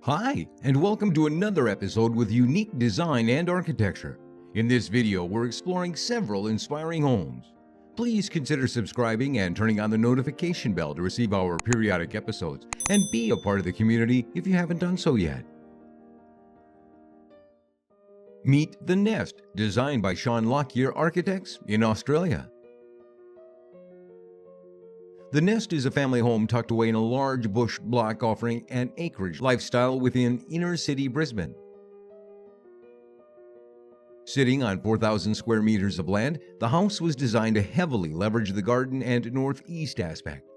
Hi, and welcome to another episode with unique design and architecture. In this video, we're exploring several inspiring homes. Please consider subscribing and turning on the notification bell to receive our periodic episodes, and be a part of the community if you haven't done so yet. Meet The Nest, designed by Shaun Lockyer Architects in Australia. The Nest is a family home tucked away in a large bush block offering an acreage lifestyle within inner-city Brisbane. Sitting on 4,000 square meters of land, the house was designed to heavily leverage the garden and northeast aspect.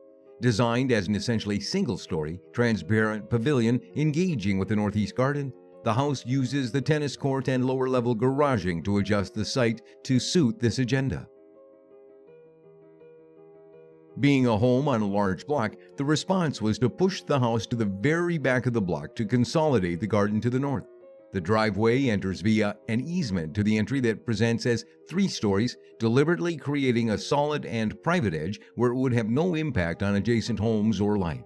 Designed as an essentially single-story, transparent pavilion engaging with the northeast garden, the house uses the tennis court and lower-level garaging to adjust the site to suit this agenda. Being a home on a large block, the response was to push the house to the very back of the block to consolidate the garden to the north. The driveway enters via an easement to the entry that presents as 3 stories, deliberately creating a solid and private edge where it would have no impact on adjacent homes or light.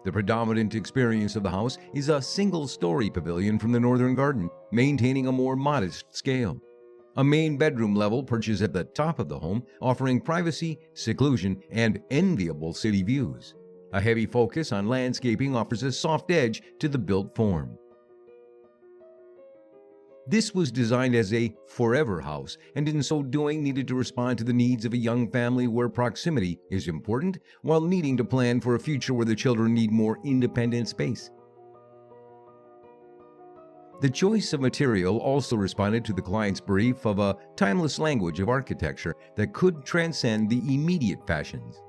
The predominant experience of the house is a single-story pavilion from the northern garden, maintaining a more modest scale. A main bedroom level perches at the top of the home, offering privacy, seclusion, and enviable city views. A heavy focus on landscaping offers a soft edge to the built form. This was designed as a forever house, and in so doing needed to respond to the needs of a young family where proximity is important, while needing to plan for a future where the children need more independent space. The choice of material also responded to the client's brief of a timeless language of architecture that could transcend the immediate fashions.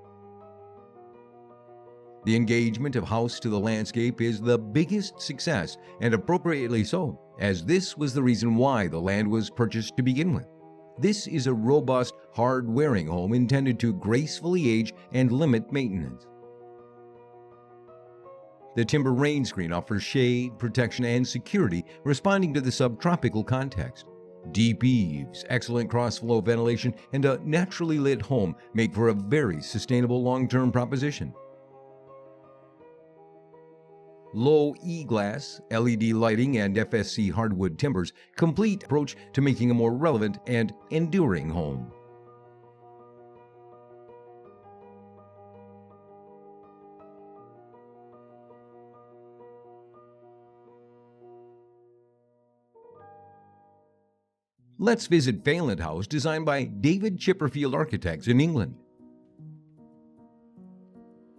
The engagement of house to the landscape is the biggest success, and appropriately so, as this was the reason why the land was purchased to begin with. This is a robust, hard-wearing home intended to gracefully age and limit maintenance. The timber rain screen offers shade, protection, and security, responding to the subtropical context. Deep eaves, excellent cross-flow ventilation, and a naturally lit home make for a very sustainable long-term proposition. Low E-glass, LED lighting, and FSC hardwood timbers complete approach to making a more relevant and enduring home. Let's visit Fayland House, designed by Chipperfield Architects in England.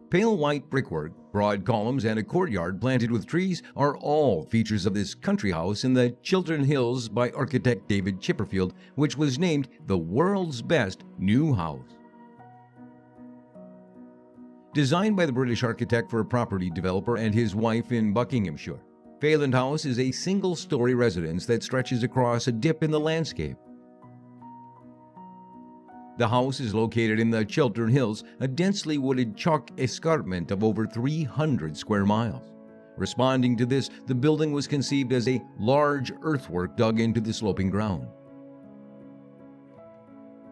Pale white brickwork, broad columns, and a courtyard planted with trees are all features of this country house in the Chiltern Hills by architect David Chipperfield, which was named the world's best new house. Designed by the British architect for a property developer and his wife in Buckinghamshire, Fayland House is a single-story residence that stretches across a dip in the landscape. The house is located in the Chiltern Hills, a densely wooded chalk escarpment of over 300 square miles. Responding to this, the building was conceived as a large earthwork dug into the sloping ground.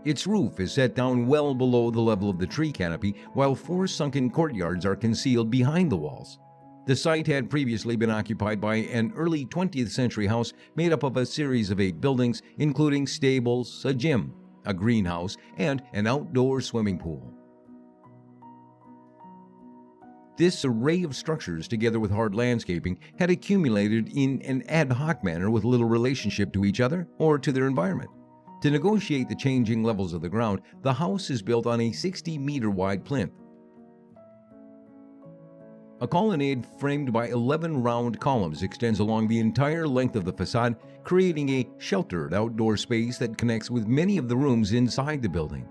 Its roof is set down well below the level of the tree canopy, while 4 sunken courtyards are concealed behind the walls. The site had previously been occupied by an early 20th century house made up of a series of 8 buildings, including stables, a gym, a greenhouse, and an outdoor swimming pool. This array of structures, together with hard landscaping, had accumulated in an ad hoc manner with little relationship to each other or to their environment. To negotiate the changing levels of the ground, the house is built on a 60-meter-wide plinth. A colonnade framed by 11 round columns extends along the entire length of the facade, creating a sheltered outdoor space that connects with many of the rooms inside the building.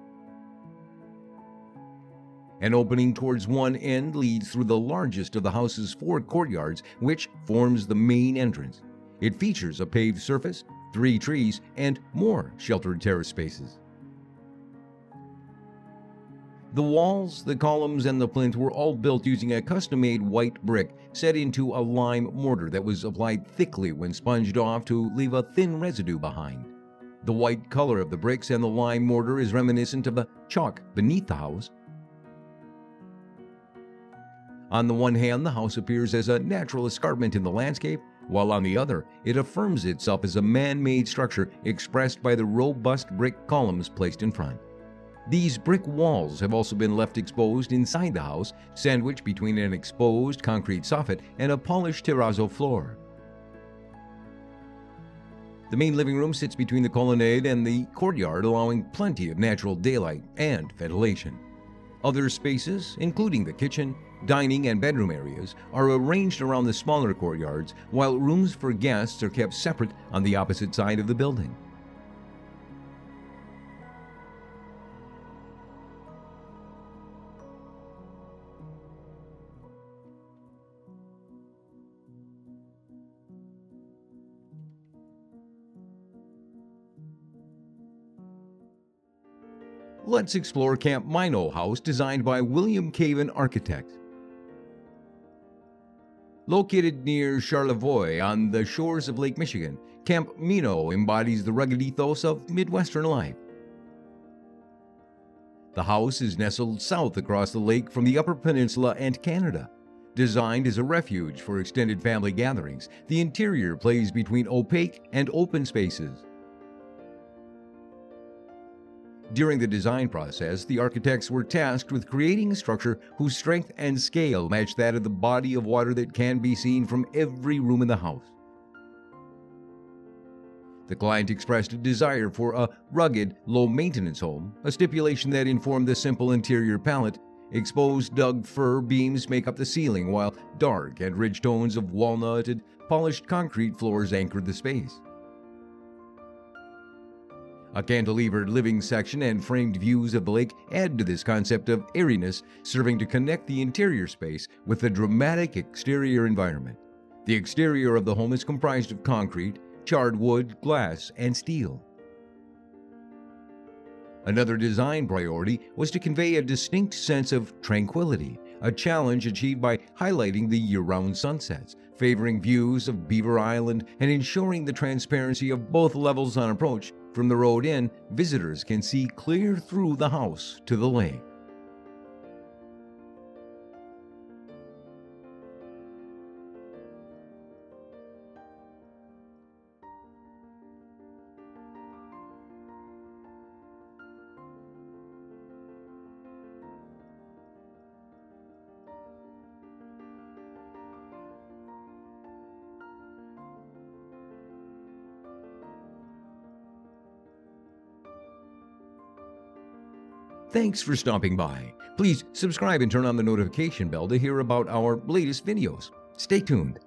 An opening towards one end leads through the largest of the house's 4 courtyards, which forms the main entrance. It features a paved surface, 3 trees, and more sheltered terrace spaces. The walls, the columns, and the plinth were all built using a custom-made white brick set into a lime mortar that was applied thickly when sponged off to leave a thin residue behind. The white color of the bricks and the lime mortar is reminiscent of the chalk beneath the house. On the one hand, the house appears as a natural escarpment in the landscape, while on the other, it affirms itself as a man-made structure expressed by the robust brick columns placed in front. These brick walls have also been left exposed inside the house, sandwiched between an exposed concrete soffit and a polished terrazzo floor. The main living room sits between the colonnade and the courtyard, allowing plenty of natural daylight and ventilation. Other spaces, including the kitchen, dining, and bedroom areas, are arranged around the smaller courtyards, while rooms for guests are kept separate on the opposite side of the building. Let's explore Camp Minoh House, designed by William Kaven Architects. Located near Charlevoix on the shores of Lake Michigan, Camp Minoh embodies the rugged ethos of Midwestern life. The house is nestled south across the lake from the Upper Peninsula and Canada. Designed as a refuge for extended family gatherings, the interior plays between opaque and open spaces. During the design process, the architects were tasked with creating a structure whose strength and scale match that of the body of water that can be seen from every room in the house. The client expressed a desire for a rugged, low-maintenance home, a stipulation that informed the simple interior palette. Exposed Doug fir beams make up the ceiling, while dark and rich tones of walnutted, polished concrete floors anchored the space. A cantilevered living section and framed views of the lake add to this concept of airiness, serving to connect the interior space with the dramatic exterior environment. The exterior of the home is comprised of concrete, charred wood, glass, and steel. Another design priority was to convey a distinct sense of tranquility, a challenge achieved by highlighting the year-round sunsets, favoring views of Beaver Island, and ensuring the transparency of both levels on approach. From the road in, visitors can see clear through the house to the lake. Thanks for stopping by. Please subscribe and turn on the notification bell to hear about our latest videos. Stay tuned.